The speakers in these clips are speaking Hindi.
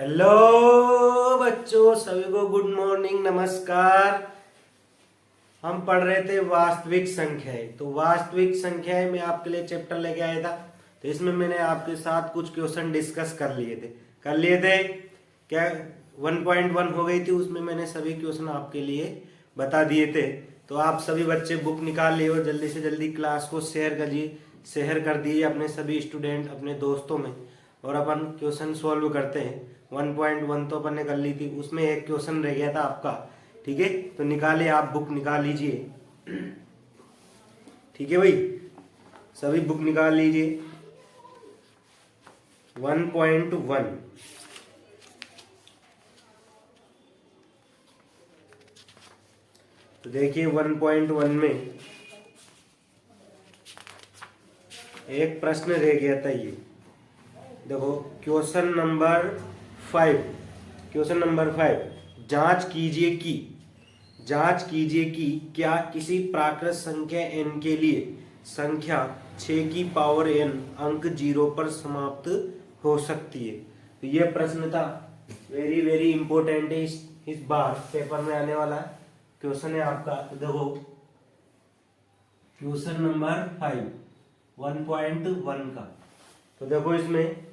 हेलो बच्चों, सभी को गुड मॉर्निंग, नमस्कार। हम पढ़ रहे थे वास्तविक संख्याएं। तो वास्तविक संख्याएं में आपके लिए चैप्टर लेके आया था। तो इसमें मैंने आपके साथ कुछ क्वेश्चन डिस्कस कर लिए थे क्या 1.1 हो गई थी, उसमें मैंने सभी क्वेश्चन आपके लिए बता दिए थे। तो आप सभी बच्चे बुक निकाल लिए और जल्दी से जल्दी क्लास को शेयर कर दिए अपने सभी स्टूडेंट, अपने दोस्तों में। और अपन क्वेश्चन सॉल्व करते हैं। 1.1 तो अपन ने कर ली थी, उसमें एक क्वेश्चन रह गया था आपका। ठीक है, तो निकालिए, आप बुक निकाल लीजिए। ठीक है भाई, सभी बुक निकाल लीजिए। 1.1 तो देखिए 1.1 में एक प्रश्न रह गया था। ये देखो, क्वेश्चन नंबर 5। जांच कीजिए कि क्या किसी प्राकृत संख्या n के लिए संख्या 6 की पावर n अंक 0 पर समाप्त हो सकती है। तो ये प्रश्न था, वेरी वेरी इंपॉर्टेंट है। इस बार पेपर में आने वाला क्वेश्चन है आपका। तो देखो, क्वेश्चन नंबर 5 1.1 का। तो देखो, इसमें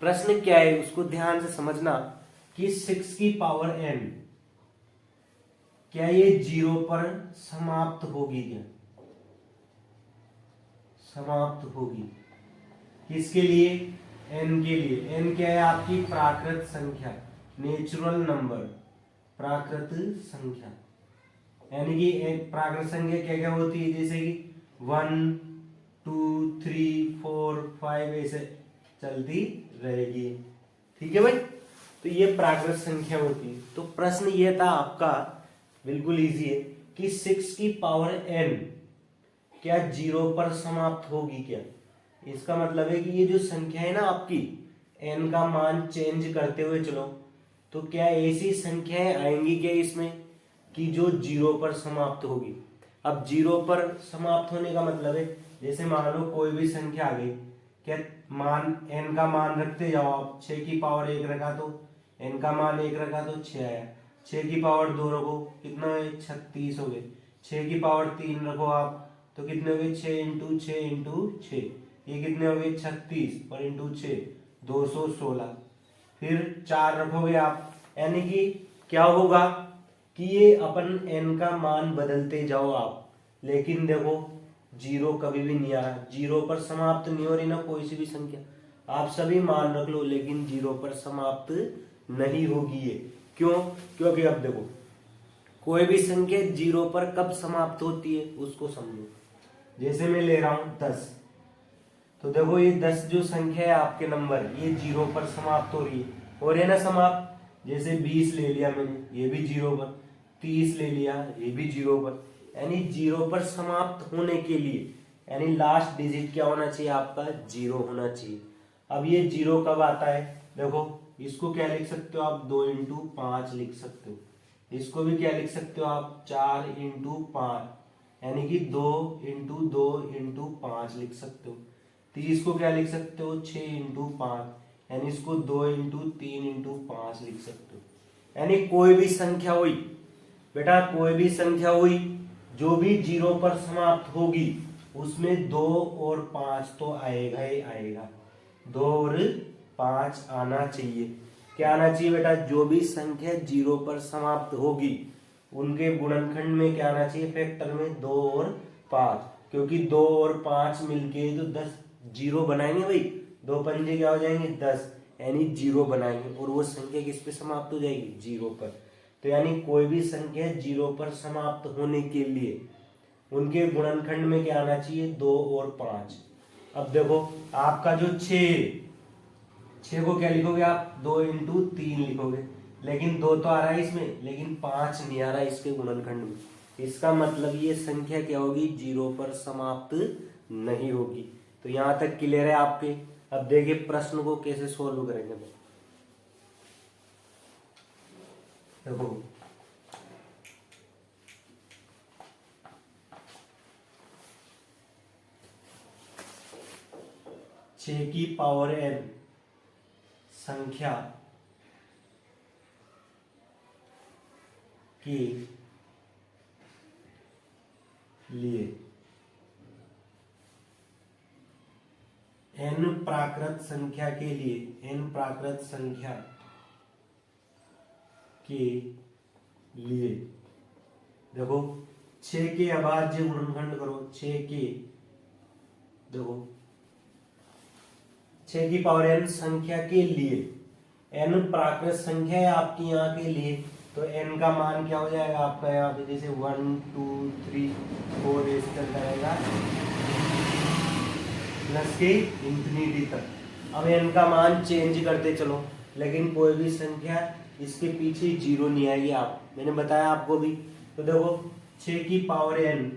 प्रश्न क्या है उसको ध्यान से समझना कि 6 की पावर n क्या ये 0 पर समाप्त होगी? क्या समाप्त होगी? किसके लिए? n के लिए। n क्या है? आपकी प्राकृत संख्या, नेचुरल नंबर, प्राकृत संख्या। यानी कि प्राकृत संख्या क्या क्या होती है? जैसे कि 1 2 3 4 5 ऐसे चलती रहेगी। ठीक है भाई, तो ये प्राकृत संख्या होती है। तो प्रश्न ये था आपका, बिल्कुल इजी है, कि 6 की पावर n क्या 0 पर समाप्त होगी? क्या इसका मतलब है कि ये जो संख्या है ना आपकी, n का मान चेंज करते हुए चलो, तो क्या ऐसी संख्याएं आएंगी क्या इसमें कि जो 0 पर समाप्त होगी? अब 0 पर समाप्त होने का मतलब है, जैसे मान लो कोई भी संख्या आ गई, क्या मान n का मान रखते जाओ आप। 6 की पावर 1 रखा तो n का मान 1 रखा तो 6 आया। 6 की पावर 2 रखो, कितना है? 36 हो गए। 6 की पावर 3 रखो आप, तो कितने हो गए? 6 इंटू 6 इंटू 6, ये कितने हो गए? 36 और इंटू 6 216। फिर 4 रखोगे आप, यानी कि क्या होगा कि ये अपन n का मान बदलते जाओ आप। लेकिन देखो, 0 कभी भी नहीं आ रहा, 0 पर समाप्त नहीं हो रही ना कोई सी भी संख्या। आप सभी मान रख लो, लेकिन 0 पर समाप्त नहीं होगी ये। क्यों? क्योंकि अब देखो, कोई भी संख्या 0 पर कब समाप्त होती है उसको समझो। जैसे मैं ले रहा हूं 10, तो देखो ये 10 जो संख्या है आपके नंबर, ये 0 पर समाप्त हो रही है। हो रही है ना समाप्त? जैसे 20 ले लिया मैंने, ये भी 0 पर। 30 ले लिया, ये भी 0 पर। यानी 0 पर समाप्त होने के लिए, यानी लास्ट डिजिट क्या होना चाहिए आपका? 0 होना चाहिए। अब ये 0 कब आता है? देखो, इसको क्या लिख सकते हो आप? 2 इंटू 5 लिख सकते हो। इसको भी क्या लिख सकते हो आप? 4 इंटू 5, यानी कि 2 इंटू 2 इंटू 5 लिख सकते हो। 30 को क्या लिख सकते हो? 6 इंटू 5, यानी इसको 2 इंटू 3 इंटू 5 लिख सकते हो। यानी कोई भी संख्या हुई बेटा, कोई भी संख्या हुई जो भी 0 पर समाप्त होगी, उसमें 2 और 5 तो आएगा ही आएगा। 2 और 5 आना चाहिए। क्या आना चाहिए बेटा? जो भी संख्या 0 पर समाप्त होगी उनके गुणनखंड में क्या आना चाहिए? फैक्टर में 2 और 5, क्योंकि 2 और 5 मिलके तो 10 0 बनाएंगे भाई। 2 पंजे क्या हो जाएंगे? 10, यानी 0 बनाएंगे, और वो संख्या किस पे समाप्त हो जाएगी? 0 पर। तो यानी कोई भी संख्या 0 पर समाप्त होने के लिए उनके गुणनखंड में क्या आना चाहिए? 2 और 5। अब देखो, आपका जो 6 को क्या लिखोगे आप? 2 इंटू 3 लिखोगे, लेकिन 2 तो आ रहा है इसमें, लेकिन 5 नहीं आ रहा है इसके गुणनखंड में। इसका मतलब ये संख्या क्या होगी? 0 पर समाप्त नहीं होगी। तो यहां तक क्लियर है आपके? अब देखिए प्रश्न को कैसे सोल्व करेंगे। देखो, 6 की पावर n संख्या के लिए n प्राकृत संख्या के लिए n प्राकृत संख्या के लिए देखो 6 के अभाज्य गुणनखंड करो 6 के देखो 6 की पावर n संख्या के लिए n प्राकृत संख्या है आपकी यहाँ के लिए तो n का मान क्या हो जाएगा आपका यहाँ पे जैसे 1 2 3 4 ऐसे चलता रहेगा प्लस के इंफिनिटी तक। अब n का मान चेंज करते चलो लेकिन कोई भी संख्या इसके पीछे जीरो नहीं आएगी। आप मैंने बताया आपको भी तो देखो 6 की पावर n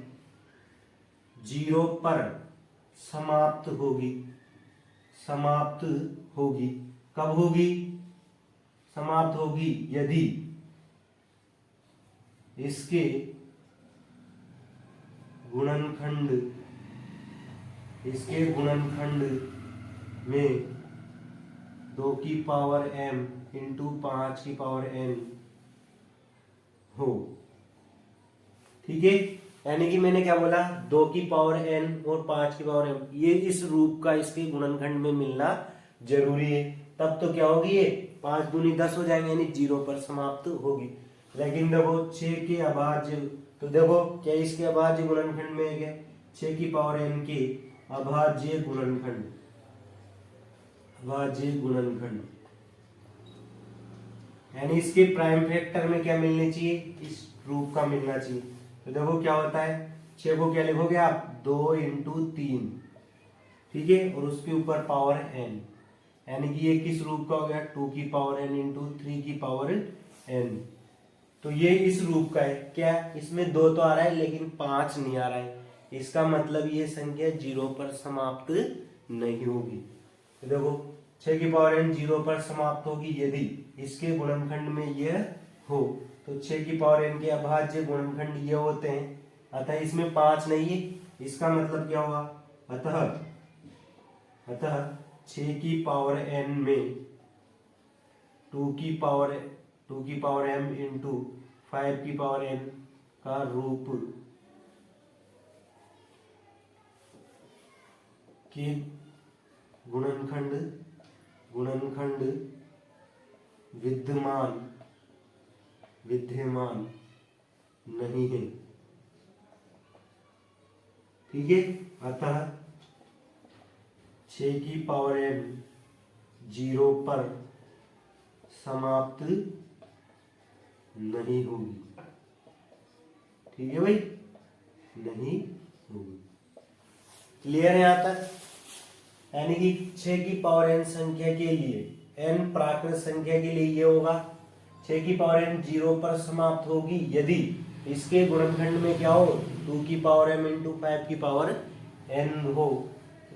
जीरो पर समाप्त होगी कब होगी समाप्त होगी यदि इसके गुणनखंड में 2 की पावर m इंटू 5 की पावर n हो। ठीक है यानी कि मैंने क्या बोला 2 की पावर n और 5 की पावर m ये इस रूप का इसके गुणनखंड में मिलना जरूरी है तब तो क्या होगी ये 5 दूनी 10 हो जाएंगे यानी जीरो पर समाप्त होगी। लेकिन देखो 6 के अभाज्य तो देखो क्या इसके अभाज्य गुणनखंड में है 6 की पावर n के अभाज्य गुणनखंड यानी इसके प्राइम फैक्टर में क्या मिलने चाहिए इस रूप का मिलना चाहिए। तो देखो क्या होता है 6 को क्या लिखोगे आप 2 इंटू 3 ठीक है और उसके ऊपर पावर n यानी कि ये किस रूप का हो गया 2 की पावर n इंटू 3 की पावर n। तो ये इस रूप का है क्या इसमें 2 तो आ रहा है लेकिन 5 नहीं आ रहा है इसका मतलब ये संख्या जीरो पर समाप्त नहीं होगी। तो देखो 6 की पावर n जीरो पर समाप्त होगी यदि इसके गुणनखंड में यह हो तो 6 की पावर n के अभाज्य गुणनखंड ये होते हैं अतः इसमें 5 नहीं है इसका मतलब क्या हुआ अतः 6 की पावर n में 2 की पावर m इंटू 5 की पावर n का रूप के गुणनखंड विद्यमान नहीं है। ठीक है अतः 6 की पावर n जीरो पर समाप्त नहीं होगी। ठीक है भाई नहीं होगी। क्लियर है यहां तक यानी कि 6 की पावर n संख्या के लिए n प्राकृत संख्या के लिए ये होगा 6 की पावर n जीरो पर समाप्त होगी यदि इसके गुणनखंड में क्या हो 2 की पावर m इंटू 5 की पावर n हो।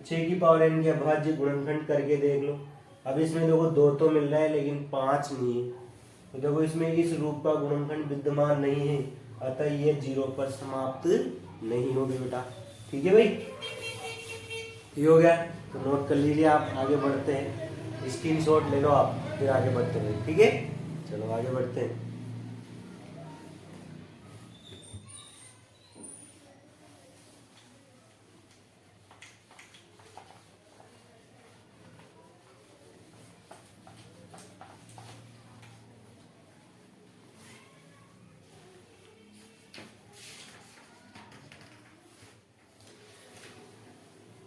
6 की पावर n के अभाज्य गुणनखंड करके देख लो। अब इसमें देखो 2 तो मिल रहा है लेकिन 5 नहीं है तो देखो इसमें इस रूप का गुणनखंड विद्यमान नहीं है अतः ये जीरो पर समाप्त नहीं होगी बेटा। ठीक है भाई ये हो गया तो नोट कर लीजिए आप आगे बढ़ते हैं स्क्रीनशॉट ले लो आप फिर आगे बढ़ते हैं। ठीक है चलो आगे बढ़ते हैं।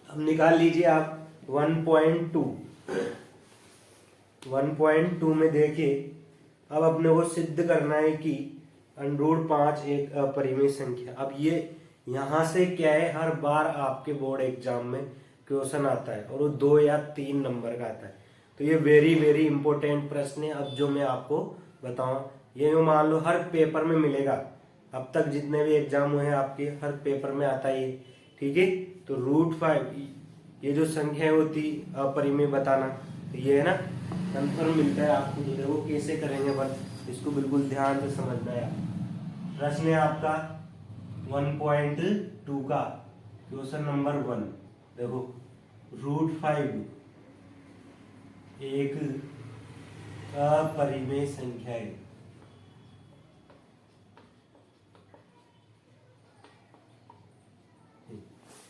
अब निकाल लीजिए आप 1.2 में देखिए अब अपने को सिद्ध करना है कि √5 एक अपरिमेय संख्या। अब ये यहाँ से क्या है हर बार आपके बोर्ड एग्जाम में क्वेश्चन आता है और वो 2 या 3 नंबर का आता है तो ये वेरी वेरी इंपॉर्टेंट प्रश्न है। अब जो मैं आपको बताऊं ये मान लो हर पेपर में मिलेगा अब तक जितने भी एग्जाम हुए हैं आपके हर पेपर में आता है। ठीक है तो √5 ये जो संख्या होती अपरिमेय बताना तो ये है ना कंफर्म मिलता है आपको। तो देखो कैसे करेंगे बस इसको बिल्कुल ध्यान से समझना है। प्रश्न है आपका 1.2 का क्वेश्चन नंबर 1 देखो √5 एक अपरिमेय संख्या है।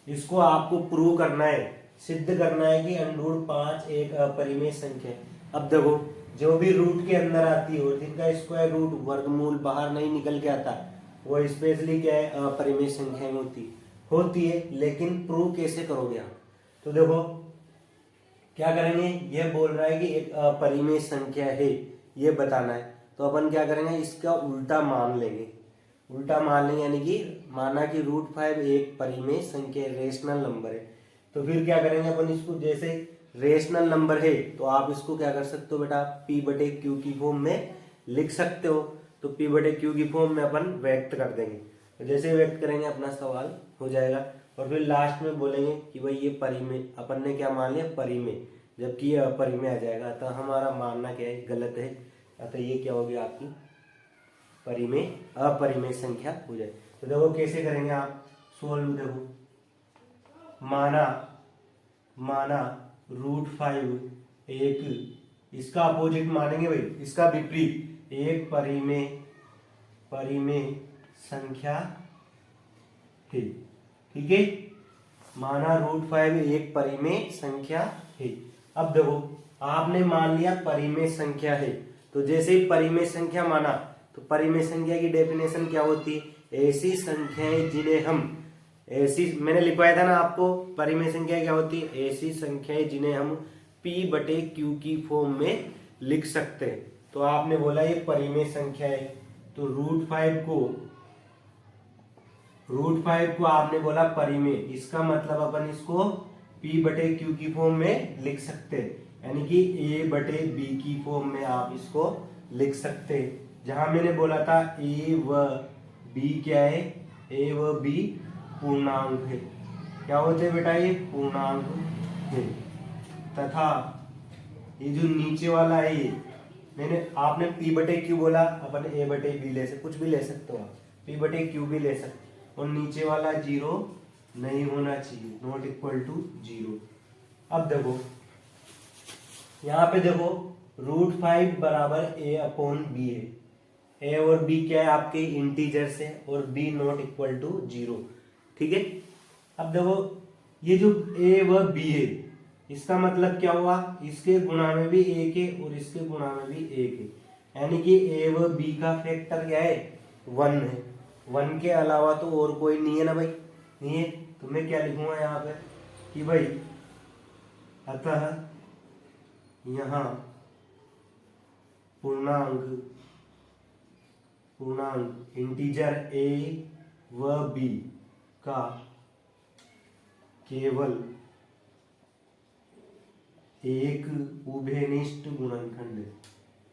इसको आपको प्रूव करना है, सिद्ध करना है कि √5 एक अपरिमेय संख्या है। अब देखो जो भी रूट के अंदर आती है और जिनका स्क्वायर रूट वर्गमूल बाहर नहीं निकल के आता वो स्पेशली क्या है, अपरिमेय संख्या में होती है। लेकिन प्रूव कैसे करोगे आप? तो देखो क्या करेंगे, ये बोल रहा है कि एक अपरिमेय संख्या है, ये बताना है। तो अपन क्या करेंगे, इसका उल्टा मान लेंगे। यानी कि माना कि √5 एक परिमेय संख्या रेशनल नंबर है। तो फिर क्या करेंगे अपन इसको, जैसे रेशनल नंबर है तो आप इसको क्या कर सकते हो बेटा, P/Q की फॉर्म में लिख सकते हो। तो P/Q की फॉर्म में अपन व्यक्त कर देंगे। तो जैसे व्यक्त करेंगे अपना सवाल हो जाएगा। और फिर लास्ट में बोलेंगे कि भाई ये परिमेय, अपन ने क्या मान लिया, परिमेय, जबकि ये अपरिमेय आ जाएगा। अतः हमारा मानना क्या है, गलत है। अतः ये क्या होगी आपकी परिमेय, अपरिमेय संख्या हो जाए। तो देखो कैसे करेंगे आप सोल्व। देखो माना √5 एक, इसका अपोजिट मानेंगे भाई, इसका विपरीत एक परिमेय संख्या है। ठीक है, माना √5 एक परिमेय संख्या है। अब देखो आपने मान लिया परिमेय संख्या है, तो जैसे ही परिमेय संख्या माना तो परिमेय संख्या की डेफिनेशन क्या होती है, ऐसी संख्याएं जिन्हें हम, ऐसी मैंने लिखवाया था ना आपको, परिमेय संख्या क्या होती है, ऐसी संख्याएं जिन्हें हम P/Q की फॉर्म में लिख सकते हैं। तो आपने बोला ये परिमेय संख्या है, तो √5 को आपने बोला परिमेय, इसका मतलब अपन इसको P/Q की फॉर्म में लिख सकते हैं, यानी कि A/B की फॉर्म में आप इसको लिख सकते हैं। जहां मैंने बोला था A व B क्या है, A व B पूर्णांक है। क्या होते हैं बेटा, ये पूर्णांक है। तथा ये जो नीचे वाला है, ये आपने P/Q बोला, अपन A/B ले सकते, कुछ भी ले सकते हो आप, P/Q भी ले सकते, और नीचे वाला 0 नहीं होना चाहिए, नॉट इक्वल टू 0। अब देखो यहाँ पे देखो √5 बराबर A/B है। A और B क्या है आपके इंटीजर्स है, और B नॉट इक्वल टू 0। ठीक है, अब देखो ये जो A व B है, इसका मतलब क्या हुआ, इसके गुणा में भी 1 है और इसके गुणा में भी 1 है, यानी कि A व B का फैक्टर क्या है, 1 है। 1 के अलावा तो और कोई नहीं है ना भाई, नहीं है। तो मैं क्या लिखूंगा यहाँ पे कि भाई अतः यहाँ पूर्णांक इंटीजर A व B का केवल एक उभयनिष्ठ गुणनखंड है।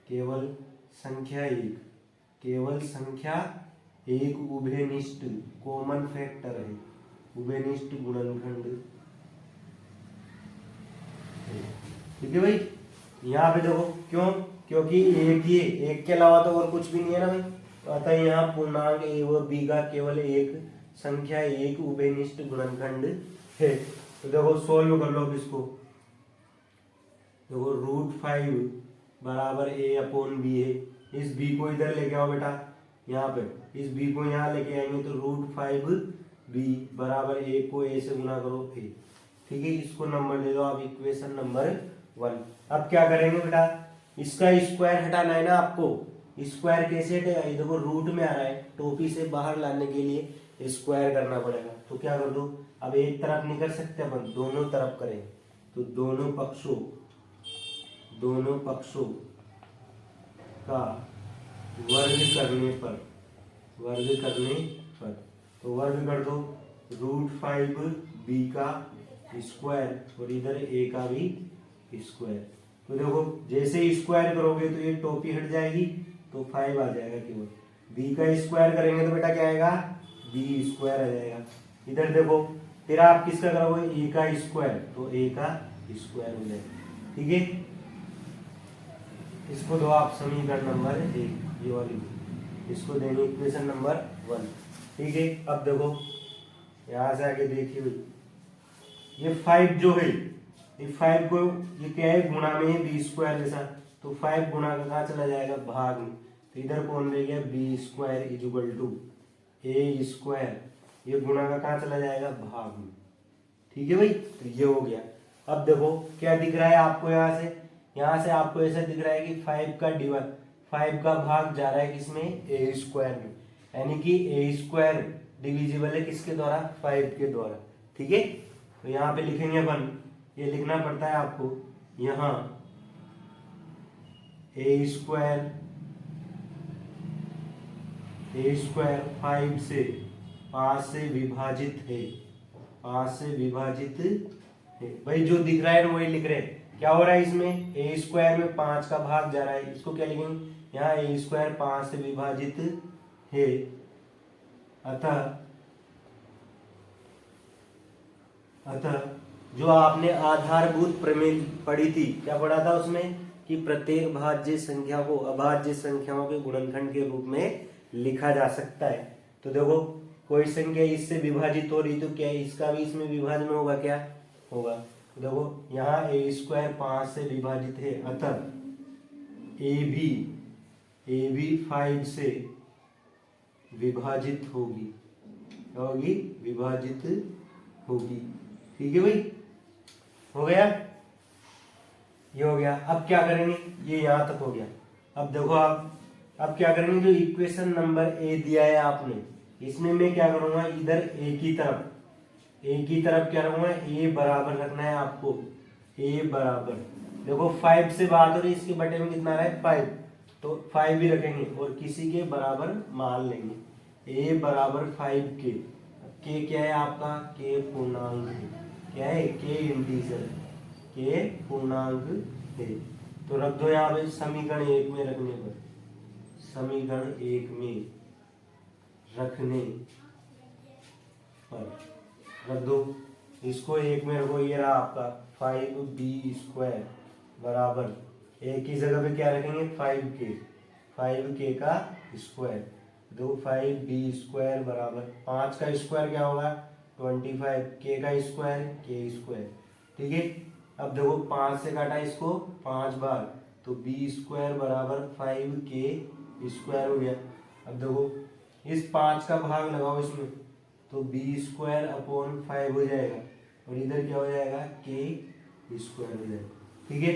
केवल संख्या एक उभयनिष्ठ कॉमन फैक्टर है, उभयनिष्ठ गुणनखंड। ठीक है भाई, यहाँ पे देखो क्यों, क्योंकि एक ही, एक के अलावा तो और कुछ भी नहीं है ना भाई। तो अतः यहाँ पूर्णांक A व B का केवल एक संख्या एक उभयनिष्ठ गुणनखंड है। तो देखो सोल्व कर लो अब इसको। देखो √5 बराबर A/B है, इस B को इधर लेके आओ बेटा, यहाँ पे इस B को यहाँ लेके आएंगे तो √5B बराबर A को A से गुना करो A। ठीक है, इसको नंबर दे दो आप इक्वेशन नंबर 1। अब क्या करेंगे बेटा, इसका स्क्वायर हटाना है ना आपको। स्क्वायर कैसे हटेगा, ये देखो रूट में आ रहा है, टोपी से बाहर लाने के लिए स्क्वायर करना पड़ेगा। तो क्या कर दो, अब एक तरफ नहीं कर सकते अपन, दोनों तरफ करें। तो दोनों पक्षों का वर्ग करने पर तो वर्ग कर दो √5B का स्क्वायर और इधर A का भी स्क्वायर। तो देखो जैसे स्क्वायर करोगे तो ये टोपी हट जाएगी, तो 5 आ जाएगा केवल। B का स्क्वायर करेंगे तो बेटा क्या आएगा, B स्क्वायर आ जाएगा। इधर देखो फिर आप किसका करोगे, A का स्क्वायर, तो A का स्क्वायर हो जाएगा। ठीक है, इसको दो आप समीकरण नंबर 1, ये वाली, इसको देंगे इक्वेशन नंबर 1। ठीक है, अब देखो यहां से आगे देखिए भाई, ये 5 जो है, ये 5 को ये क्या है, गुणा में है B स्क्वायर के साथ, तो 5 गुणा का कहाँ चला जाएगा, भाग में। तो इधर कौन रह गया, B square equal to A square, ये गुणा का कहाँ चला जाएगा, भाग में। ठीक है भाई, तो ये हो गया। अब देखो क्या दिख रहा है आपको, यहाँ से आपको ऐसा दिख रहा है कि 5 का भाग जा रहा है किसमें, ए स्क्वायर में, यानी कि ए स्क्वायर डिविजिबल है किसके द्वारा, 5 के द्वारा। ठीक है, तो यहाँ पे लिखेंगे अपन, ये लिखना पड़ता है आपको, यहाँ ए स्क्वायर 5 से विभाजित है, 5 से विभाजित है। भाई जो दिख रहा है ना वही लिख रहे हैं। क्या हो रहा है इसमें, ए स्क्वायर में 5 का भाग जा रहा है, इसको क्या लिखेंगे, यहाँ ए स्क्वायर 5 से विभाजित है, अतः जो आपने आधारभूत प्रमेय पढ़ी थी, क्या पढ़ा था उसमें, कि प्रत्येक भाज्य संख्या को अभाज्य संख्याओं के गुणनखंड के रूप में लिखा जा सकता है। तो देखो कोई संख्या इससे विभाजित हो रही तो क्या इसका भी इसमें विभाजन होगा, क्या होगा, देखो यहाँ ए स्क्वायर 5 से विभाजित है, अतः ए भी 5 से विभाजित होगी, विभाजित होगी। ठीक है भाई, हो गया, ये हो गया। अब क्या करेंगे, ये यहां तक हो गया। अब देखो आप, अब क्या करेंगे, जो इक्वेशन नंबर ए दिया है आपने, इसमें मैं क्या करूंगा, इधर ए की तरफ क्या रखूंगा, ए बराबर रखना है आपको, ए बराबर, देखो 5 से बात हो रही है, इसके बटे में कितना रहा है 5, तो 5 भी रखेंगे और किसी के बराबर मान लेंगे, ए बराबर 5 के क्या है आपका, के पूर्णांक है, क्या है, के इंटीजर, के पूर्णांक है। तो रख दो यहाँ पे समीकरण 1 में रखने पर, समीकरण 1 में रखने पर रख दो, इसको 1 में रखो, ये रहा आपका 5b स्क्वायर बराबर, ए की जगह पे क्या रखेंगे 5k का स्क्वायर, दो 5b स्क्वायर बराबर 5 का स्क्वायर क्या होगा 25, k का स्क्वायर k स्क्वायर। ठीक है, अब देखो 5 से काटा इसको 5 बार, तो b स्क्वायर बराबर 5k स्क्वायर हो गया। अब देखो इस 5 का भाग लगाओ इसमें, तो b स्क्वायर अपॉन 5 हो जाएगा, और इधर क्या हो जाएगा k स्क्वायर हो जाएगा। ठीक है,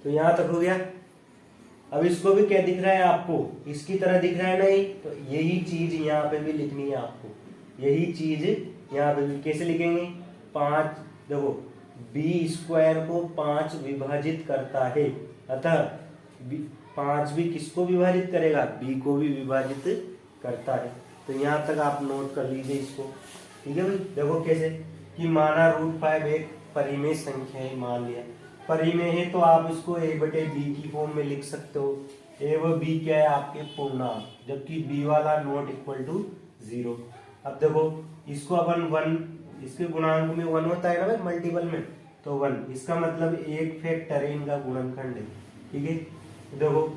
तो यहां तक हो गया। अब इसको भी क्या दिख रहा है आपको, इसकी तरह दिख रहा है नहीं, तो यही चीज यहाँ पे भी लिखनी है आपको, यही चीज यहाँ पे भी। कैसे लिखेंगे, 5, देखो b स्क्वायर को 5 विभाजित करता है, अतः 5 भी किसको विभाजित करेगा, b को भी विभाजित करता है। तो यहाँ तक आप नोट कर लीजिए इसको। ठीक है भाई, देखो कैसे, कि माना √5 एक परिमेय संख्या है, मान लिया परिमेय है, तो आप इसको a बटे b की फॉर्म में लिख सकते हो। a व b क्या है आपके पूर्णांक, जबकि b वाला नॉट इक्वल टू 0। अब देखो इसको अपन 1, इसके गुणांक में 1 होता है ना भाई मल्टीपल में, तो 1, इसका मतलब एक फैक्टर है इनका गुणनखंड है। ठीक है, देखो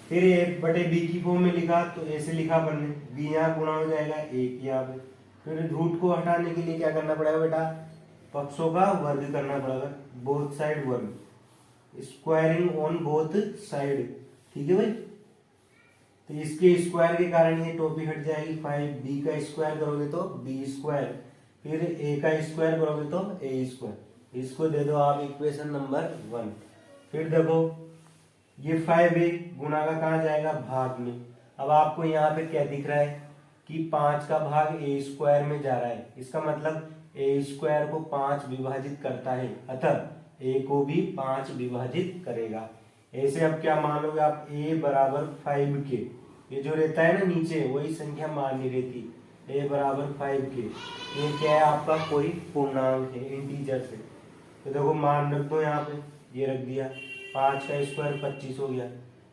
फिर a बटे b की फॉर्म में लिखा, तो ऐसे लिखा अपन ने, b यहाँ गुणा हो जाएगा 1 यहाँ पे, फिर रूट को हटाने के लिए क्या करना पड़ेगा बेटा, पक्षों का वर्ग करना पड़ेगा, बोथ साइड वर्ग, स्क्वायरिंग ऑन बोथ साइड। ठीक है भाई, तो इसके स्क्वायर के कारण ये टोपी हट जाएगी, 5b का स्क्वायर करोगे तो b स्क्वायर, फिर a का स्क्वायर करोगे तो a स्क्वायर, इसको दे दो आप इक्वेशन नंबर 1। फिर देखो ये 5a गुना का कहाँ जाएगा, भाग में। अब आपको यहाँ पे क्या दिख रहा है कि 5 का भाग a स्क्वायर में जा रहा है, इसका मतलब a स्क्वायर को 5 विभाजित करता है, अतः a को भी 5 विभाजित करेगा। ऐसे अब क्या मानोगे आप, a बराबर 5k, ये जो रहता है ना नीचे वही संख्या माननी रहती, a बराबर 5k, ये क्या है आपका कोई पूर्णांक है, इंटीजर से। तो देखो मान रख दो यहाँ पे, ये रख दिया, 5 का स्क्वायर 25 हो गया,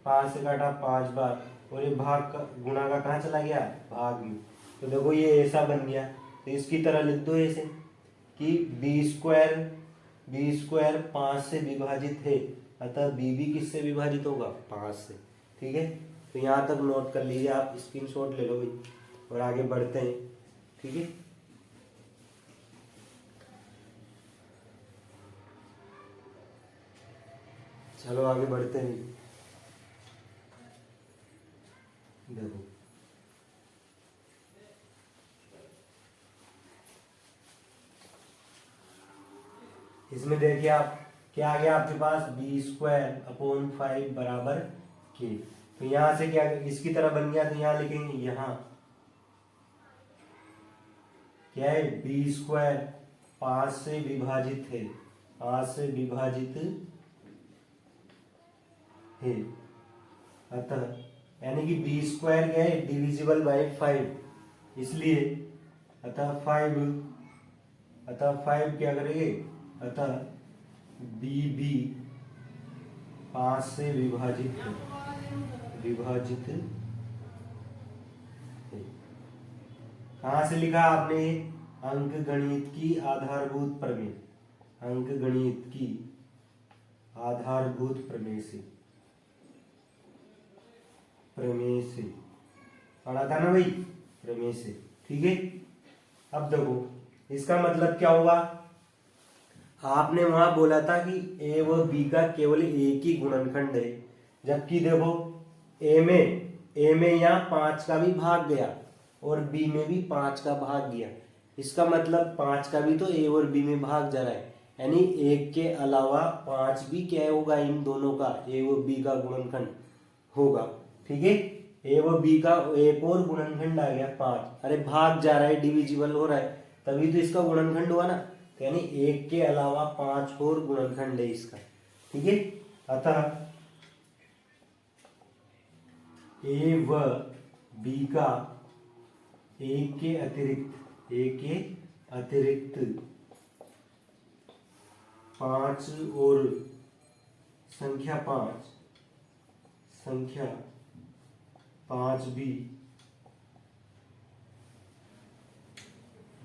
5 से काटा 5 बार, और ये भाग का गुणा का कहाँ चला गया, भाग में। तो देखो ये ऐसा बन गया, तो इसकी तरह लिख दो ऐसे कि b स्क्वायर 5 से विभाजित है, अतः b भी किससे विभाजित होगा, 5 से। ठीक है, तो यहाँ तक नोट कर लीजिए आप, स्क्रीनशॉट ले लो भाई, और आगे बढ़ते हैं। ठीक है, चलो आगे बढ़ते हैं। देखो इसमें देखिए आप क्या आ गया आपके पास b² बराबर k। तो यहां से क्या इसकी तरह बन गया, तो यहां लिखेंगे यहां क्या है b², 5 से विभाजित है, 5 से विभाजित है, अतः यानी कि b² क्या है डिविजिबल बाय 5, इसलिए अतः 5 क्या करेंगे, अतः b 5 से विभाजित है, कहां से लिखा आपने, अंक गणित की आधारभूत प्रमेय, अंक गणित की आधारभूत प्रमेय से पढ़ा था ना भाई, प्रमेय से। ठीक है, अब देखो इसका मतलब क्या होगा, आपने वहां बोला था कि ए व बी का केवल एक ही गुणनखंड है, जबकि देखो ए में यहाँ 5 का भी भाग गया और बी में भी 5 का भाग गया, इसका मतलब 5 का भी तो ए और बी में भाग जा रहा है, यानी एक के अलावा 5 भी क्या होगा, इन दोनों का ए व बी का गुणनखंड होगा। ठीक है, ए व बी का एक और गुणनखंड आ गया 5, अरे भाग जा रहा है डिविजिबल हो रहा है, तभी तो इसका गुणनखंड हुआ ना, तो यानी एक के अलावा 5 और गुणनखंड है इसका। ठीक है, अतः ए व बी का एक के अतिरिक्त 5 और संख्या 5 भी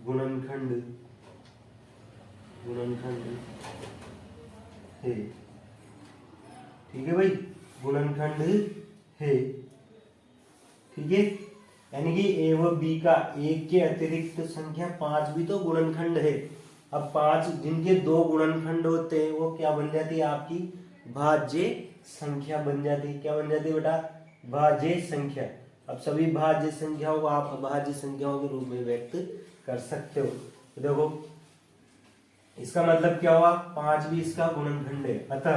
गुणनखंड है। ठीक है भाई, गुणनखंड है। ठीक है, यानी कि ए व बी का एक के अतिरिक्त संख्या 5 भी तो गुणनखंड है। अब 5 जिनके 2 गुणनखंड होते हैं वो क्या बन जाती है, आपकी भाज्य संख्या बन जाती है। क्या बन जाती है बेटा, भाज्य संख्या। अब सभी भाज्य संख्याओं को आप अभाज्य संख्याओं के रूप में व्यक्त कर सकते हो। तो देखो इसका मतलब क्या हुआ, 5 भी इसका गुणनखंड है, अतः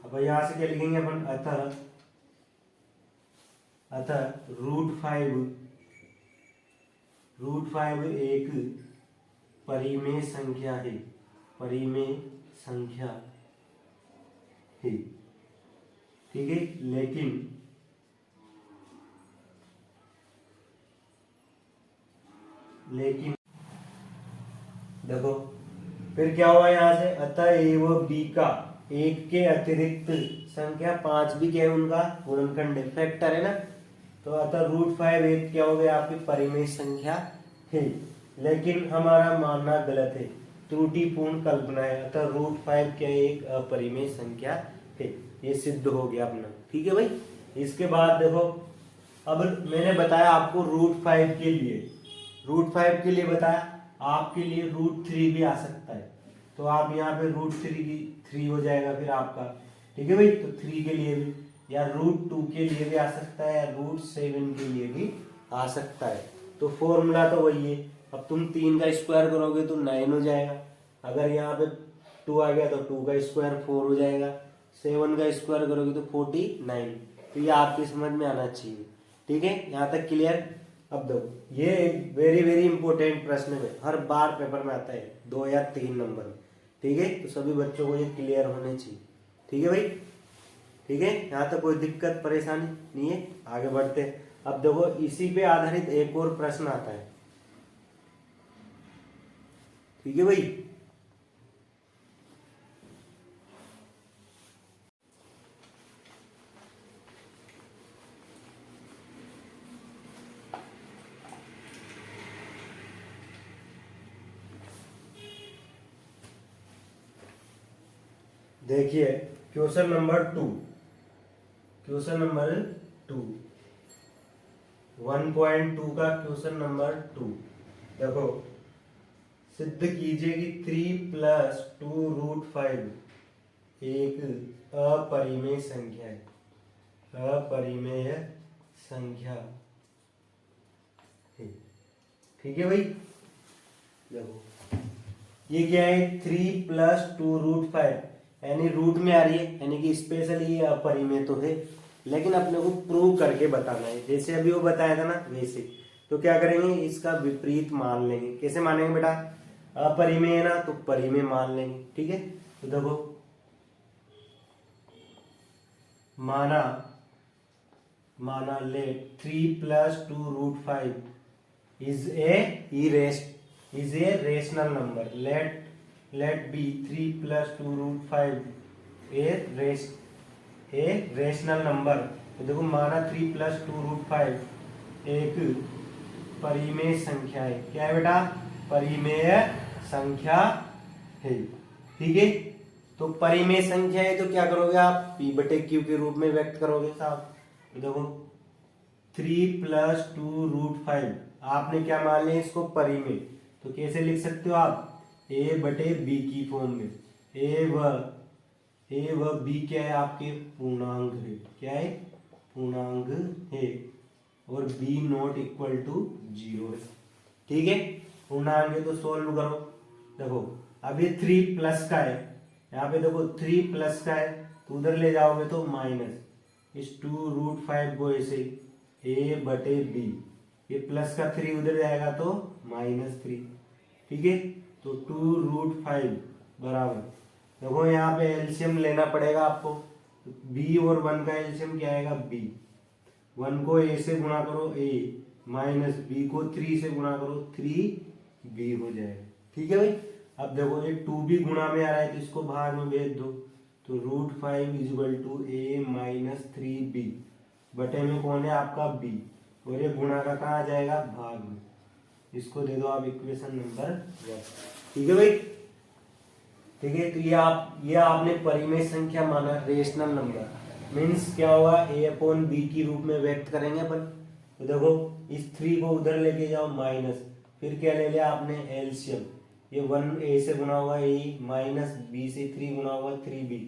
अब यहां से क्या लिखेंगे अपन, अतः √5 एक परिमेय संख्या है, ठीक है, लेकिन देखो फिर क्या हुआ यहां से, अतः ए व बी का एक के अतिरिक्त संख्या 5 भी क्या है उनका गुणनखंड है, फैक्टर है ना, तो अतः √5 एक क्या हो गया आपकी परिमेय संख्या है। लेकिन हमारा मानना गलत है, त्रुटिपूर्ण कल्पना है, अतः √5 क्या एक अपरिमेय संख्या है, ये सिद्ध हो गया अपना। ठीक है भाई, इसके बाद देखो अब मैंने बताया आपको √5 के लिए बताया, आपके लिए √3 भी आ सकता है, तो आप यहाँ पे √3 हो जाएगा फिर आपका। ठीक है भाई, तो 3 के लिए भी, या √2 के लिए भी आ सकता है, या √7 के लिए भी आ सकता है। तो फॉर्मूला तो वही है, अब तुम 3 का स्क्वायर करोगे तो 9 हो जाएगा, अगर यहाँ पे 2 आ गया तो 2 का स्क्वायर 4 हो जाएगा, 7 का स्क्वायर करोगे तो 49। तो ये आपकी समझ में आना चाहिए। ठीक है, यहाँ तक क्लियर। अब देखो ये एक वेरी वेरी इंपॉर्टेंट प्रश्न है, हर बार पेपर में आता है 2 या 3 नंबर। ठीक है, तो सभी बच्चों को ये क्लियर होने चाहिए। ठीक है भाई, ठीक है, यहाँ तक कोई दिक्कत परेशानी नहीं है, आगे बढ़ते हैं। अब देखो इसी पे आधारित एक और प्रश्न आता है। ठीक है भाई, देखिए क्वेश्चन नंबर 2 1.2 का क्वेश्चन नंबर 2। देखो सिद्ध कीजिए कि 3 + 2√5 एक अपरिमेय संख्या है, ठीक है भाई। देखो ये क्या है 3+2√5, यानी रूट में आ रही है, यानी कि स्पेशली ये अपरिमेय तो है, लेकिन अपने को प्रूव करके बताना है। जैसे अभी वो बताया था ना वैसे, तो क्या करेंगे, इसका विपरीत मान लेंगे। कैसे मानेंगे बेटा, अपरिमेय है ना तो परिमेय मान लेंगे। ठीक है, तो देखो माना late 3+2√5 is a rational number. Let be 3+2√5 a rational number। तो देखो माना 3+2√5 एक परिमेय संख्या है। क्या है बेटा, परिमेय संख्या है। ठीक है, तो परिमेय संख्या है तो क्या करोगे आप, p/q के रूप में व्यक्त करोगे साहब। तो देखो 3+2√5 आपने क्या मान लिया इसको परिमेय, तो कैसे लिख सकते हो आप, a/b की फॉर्म में। ए व बी क्या है, आपके पूर्णांक है। क्या है, पूर्णांक है, और b नॉट इक्वल टू 0 है। ठीक है, पूर्णांक है तो सोल्व करो। देखो अब ये 3 प्लस का है, यहाँ पे देखो 3 प्लस का है, तो उधर ले जाओगे तो माइनस इस 2√5 को ऐसे a/b, ये प्लस का 3 उधर जाएगा तो -3। ठीक है, तो 2√5 बराबर, देखो यहाँ पे एलसीएम लेना पड़ेगा आपको। b और 1 का एलसीएम क्या आएगा, b। 1 को a से गुणा करो a, माइनस b को 3 से गुणा करो 3b हो जाएगा। ठीक है भाई, अब देखो ये 2b गुणा में आ रहा है तो इसको भाग में भेज दो, तो √5 = a - 3b, बटे में कौन है आपका b, और ये गुणा का कहाँ आ जाएगा, भाग में। इसको दे दो आप इक्वेशन नंबर 1। ठीक है भाई, ठीक है, तो ये आपने परिमेय संख्या माना, रेशनल नंबर मीन्स क्या होगा, a/b की रूप में व्यक्त करेंगे अपन। तो देखो इस 3 को उधर लेके जाओ माइनस, फिर क्या ले लिया आपने एलसीएम, ये 1 a से गुणा हुआ a, माइनस b से 3 गुणा हुआ 3b।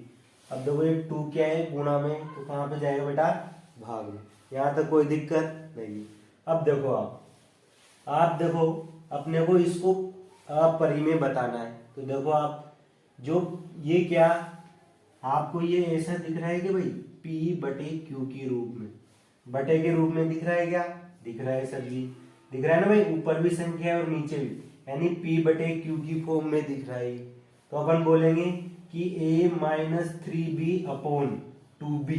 अब देखो ये 2 क्या है गुणा में, तो कहाँ पे जाएगा बेटा, भाग में। यहाँ तक कोई दिक्कत नहीं। अब देखो आप देखो अपने को इसको अपरिमेय बताना है, तो देखो आप जो ये क्या आपको ये ऐसा दिख रहा है कि भाई p/q के रूप में, बटे के रूप में दिख रहा है, क्या दिख रहा है सर जी, दिख रहा है ना भाई, ऊपर भी संख्या है और नीचे भी, यानी p/q की फॉर्म में दिख रहा है। तो अपन बोलेंगे कि a - 3b/2b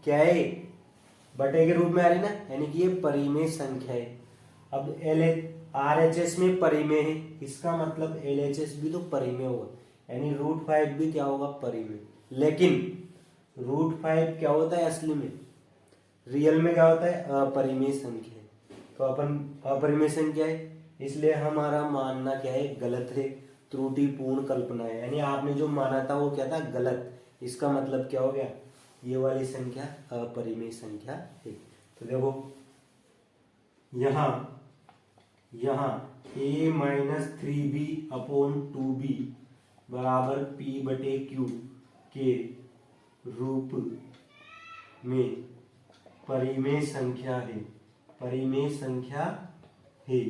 क्या है, बटे के रूप में आ रही ना, यानी कि ये परिमेय संख्या है। अब RHS में परिमेय है, इसका मतलब LHS भी तो परिमेय होगा, यानी √5 भी क्या होगा, परिमेय। लेकिन √5 क्या होता है असली में, रियल में क्या होता है, अपरिमेय संख्या है। तो अपन अपरिमेय संख्या है, इसलिए हमारा मानना क्या है, गलत है, त्रुटिपूर्ण कल्पना है, यानी आपने जो माना था वो क्या था, गलत। इसका मतलब क्या हो गया, ये वाली संख्या अपरिमेय संख्या है। तो देखो यहाँ a - 3b/2b बराबर p/q के रूप में परिमेय संख्या है, परिमेय संख्या है।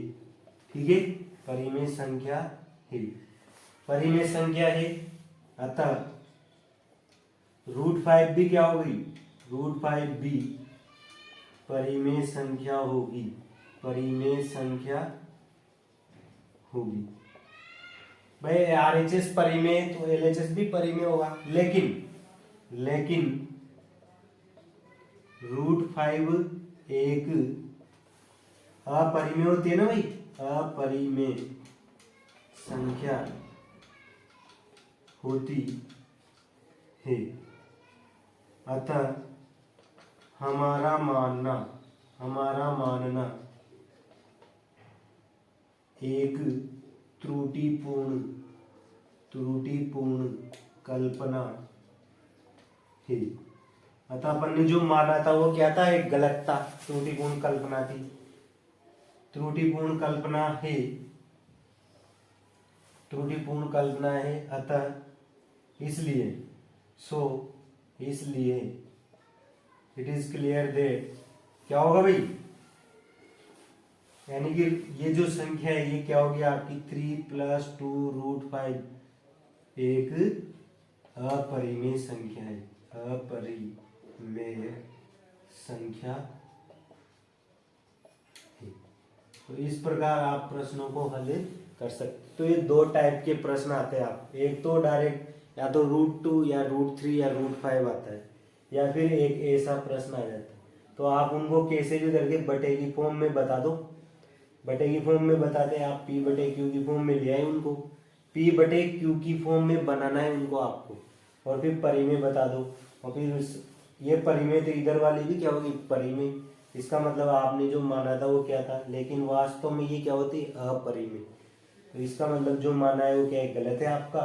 ठीक है, परिमेय संख्या है, परिमेय संख्या है, अतः √5 भी क्या होगी, √5 भी परिमेय संख्या होगी, परिमेय संख्या होगी। भाई RHS परिमेय तो LHS भी परिमेय होगा, लेकिन √5 एक अपरिमेय होती है ना भाई, अपरिमेय संख्या होती है, अतः हमारा मानना एक त्रुटिपूर्ण कल्पना है। अतः अपन ने जो माना था वो क्या था, एक गलत था, त्रुटिपूर्ण कल्पना थी, त्रुटिपूर्ण कल्पना है। अतः इसलिए इट इज क्लियर दैट क्या होगा भाई, यानी कि ये जो संख्या है ये क्या होगी आपकी 3 + 2√5, एक अपरिमेय संख्या है, अपरिमेय संख्या है। तो इस प्रकार आप प्रश्नों को हल कर सकते। तो ये दो टाइप के प्रश्न आते हैं आप, एक तो डायरेक्ट या तो √2 या √3 या √5 आता है, या फिर एक ऐसा प्रश्न आ जाता है। तो आप उनको कैसे भी करके बटे की फॉर्म में बता दो, बटे की फॉर्म में बताते हैं आप, P/Q की फॉर्म में ले आए उनको, P/Q की फॉर्म में बनाना है उनको आपको, और फिर परिमेय बता दो। और फिर ये परिमेय तो इधर वाली भी क्या होगी परिमेय, इसका मतलब आपने जो माना था वो क्या था, लेकिन वास्तव में ये क्या होती है अपरिमेय। तो इसका मतलब जो माना है वो क्या है गलत है आपका,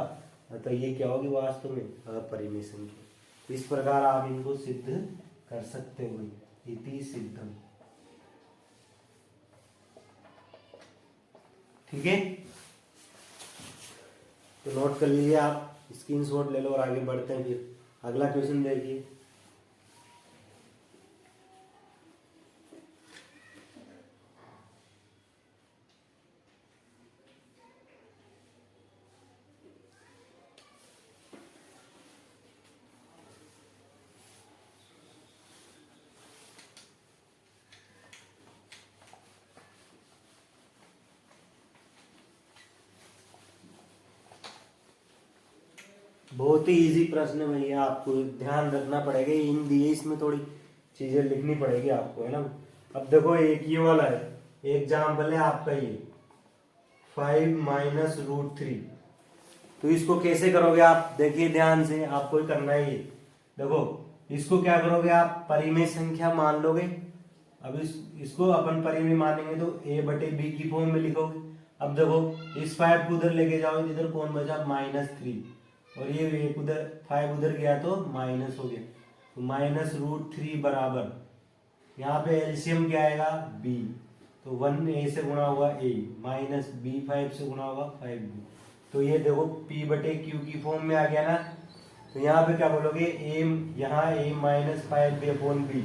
तो ये क्या होगी वास्तव में अपरिमेय संख्या। तो इस प्रकार आप इनको सिद्ध कर सकते हो, इति सिद्धम। ठीक है, तो नोट कर लीजिए आप, स्क्रीनशॉट ले लो और आगे बढ़ते हैं। फिर अगला क्वेश्चन देखिए। बहुत ही इजी प्रश्न है भैया, आपको ध्यान रखना पड़ेगा, इन दिए इसमें थोड़ी चीजें लिखनी पड़ेगी आपको, है ना। अब देखो एक ये वाला है, एग्जाम्पल है आपका ये 5 - √3। तो इसको कैसे करोगे आप, देखिए ध्यान से, आपको ही करना है ये। देखो इसको क्या करोगे आप, परिमेय संख्या मान लोगे। अब इसको अपन परिमेय मानेंगे तो A/B की फॉर्म में लिखोगे। अब देखो इस 5 को उधर लेके जाओ, इधर कौन बचा -3, और ये एक उधर 5 उधर गया तो माइनस हो गया, तो -√3 बराबर, यहाँ पे एलसीएम क्या आएगा b, तो 1a से गुणा हुआ a माइनस b 5 से गुणा हुआ 5b। तो ये देखो P/Q की फॉर्म में आ गया ना। तो यहाँ पे क्या बोलोगे a, यहाँ a -5b/b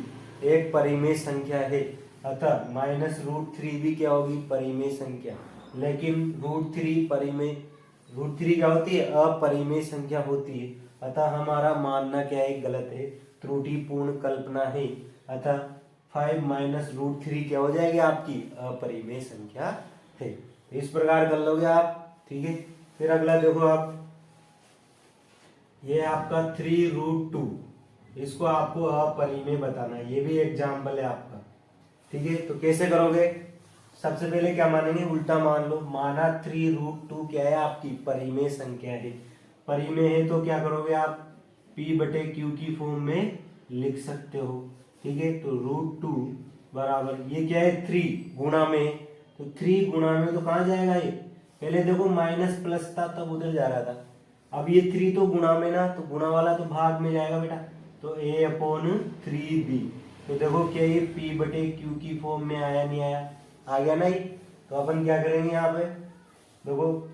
एक परिमेय संख्या है, अतः -√3 भी क्या होगी परिमेय संख्या। लेकिन √3 परिमेय, √3 क्या होती है अपरिमेय संख्या होती है, अतः हमारा मानना क्या है गलत है, त्रुटिपूर्ण कल्पना है। अतः 5 - √3 क्या हो जाएगी आपकी अपरिमेय संख्या है। इस प्रकार कर लोगे आप, ठीक है। फिर अगला देखो आप, ये आपका 3√2, इसको आपको अपरिमेय बताना है, ये भी एग्जाम्पल है आपका, ठीक है। तो कैसे करोगे, सबसे पहले क्या मानेंगे उल्टा मान लो, माना 3√2 क्या है आपकी परिमेय संख्या है, परिमेय है तो क्या करोगे आप P/Q की फॉर्म में लिख सकते हो, ठीक है। तो √2 बराबर ये क्या है 3 गुणा में, तो 3 गुणा में तो कहाँ जाएगा ये, पहले देखो माइनस प्लस था तब उधर जा रहा था, अब ये 3 तो गुणा में ना, तो गुणा वाला तो भाग में जाएगा बेटा, तो A/3b। तो देखो क्या ये P/Q की फॉर्म में आया नहीं आया, आ गया ना ये। तो अपन क्या करेंगे यहाँ पे, देखो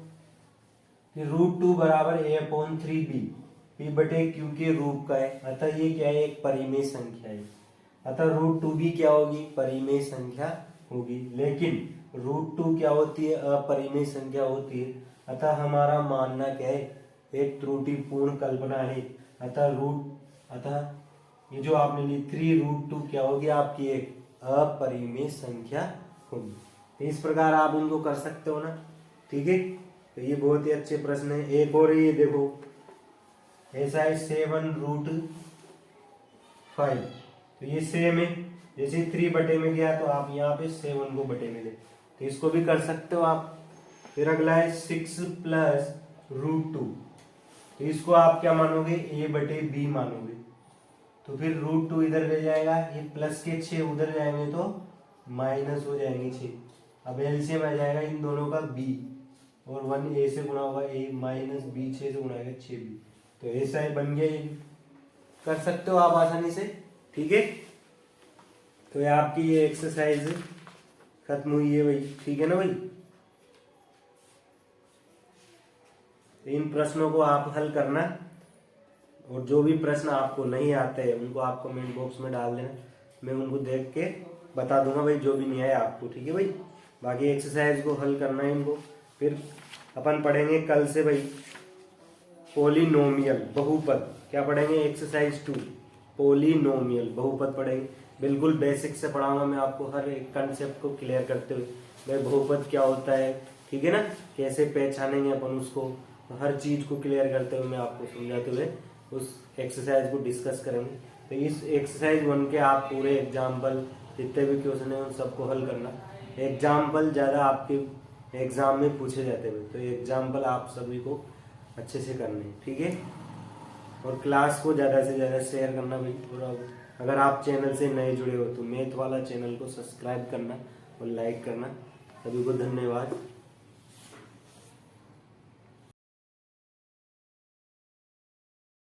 √2 बराबर A/3b P/Q के रूप का है, अतः ये क्या है एक परिमेय संख्या है, अतः √2 भी क्या होगी परिमेय संख्या होगी। लेकिन √2 क्या होती है अपरिमेय संख्या होती है, अतः हमारा मानना क्या है एक त्रुटिपूर्ण कल्पना है। अतः ये जो आपने ली 3√2 क्या होगी आपकी एक अपरिमेय संख्या होगी। तो इस प्रकार आप इनको कर सकते हो ना, ठीक है। तो ये बहुत ही अच्छे प्रश्न है। एक और ये देखो ऐसा है 7√5, तो ये सेम है, जैसे 3 बटे में गया तो आप यहाँ पे 7 को बटे में ले, तो इसको भी कर सकते हो आप। फिर अगला है 6 + √2, तो इसको आप क्या मानोगे A/B मानोगे, तो फिर √2 इधर ले जाएगा, ये प्लस के 6 उधर जाएंगे तो माइनस हो जाएंगे 6। अब एलसीएम आ जाएगा इन दोनों का b, और 1a से गुणा होगा a माइनस b 6 से गुणा होगा 6b। तो ऐसा ही बन गया, ये कर सकते हो आप आसानी से, ठीक है। तो ये आपकी ये एक्सरसाइज खत्म हुई है भाई, ठीक है ना भाई। इन प्रश्नों को आप हल करना, और जो भी प्रश्न आपको नहीं आते हैं उनको आप कमेंट बॉक्स में डाल देना, मैं उनको देख के बता दूंगा भाई जो भी नहीं आया आपको, ठीक है भाई। बाकी एक्सरसाइज को हल करना है इनको। फिर अपन पढ़ेंगे कल से भाई पोलिनोमियल बहुपद। क्या पढ़ेंगे? एक्सरसाइज 2 पोलिनोमियल बहुपद पढ़ेंगे। बिल्कुल बेसिक से पढ़ाऊंगा मैं आपको, हर एक कंसेप्ट को क्लियर करते हुए भाई बहुपद क्या होता है, ठीक है ना, कैसे पहचानेंगे अपन उसको, हर चीज को क्लियर करते हुए मैं आपको समझाते हुए उस एक्सरसाइज को डिस्कस करेंगे। तो इस एक्सरसाइज 1 के आप पूरे एग्जाम्पल जितने भी क्वेश्चन है उन सबको हल करना। एग्जाम्पल ज्यादा आपके एग्जाम में पूछे जाते हैं, तो एग्जाम्पल आप सभी को अच्छे से करने हैं, ठीक है। और क्लास को ज़्यादा से ज़्यादा शेयर करना भाई। और अगर आप चैनल से नए जुड़े हो तो मैथ वाला चैनल को सब्सक्राइब करना और लाइक करना। सभी को धन्यवाद।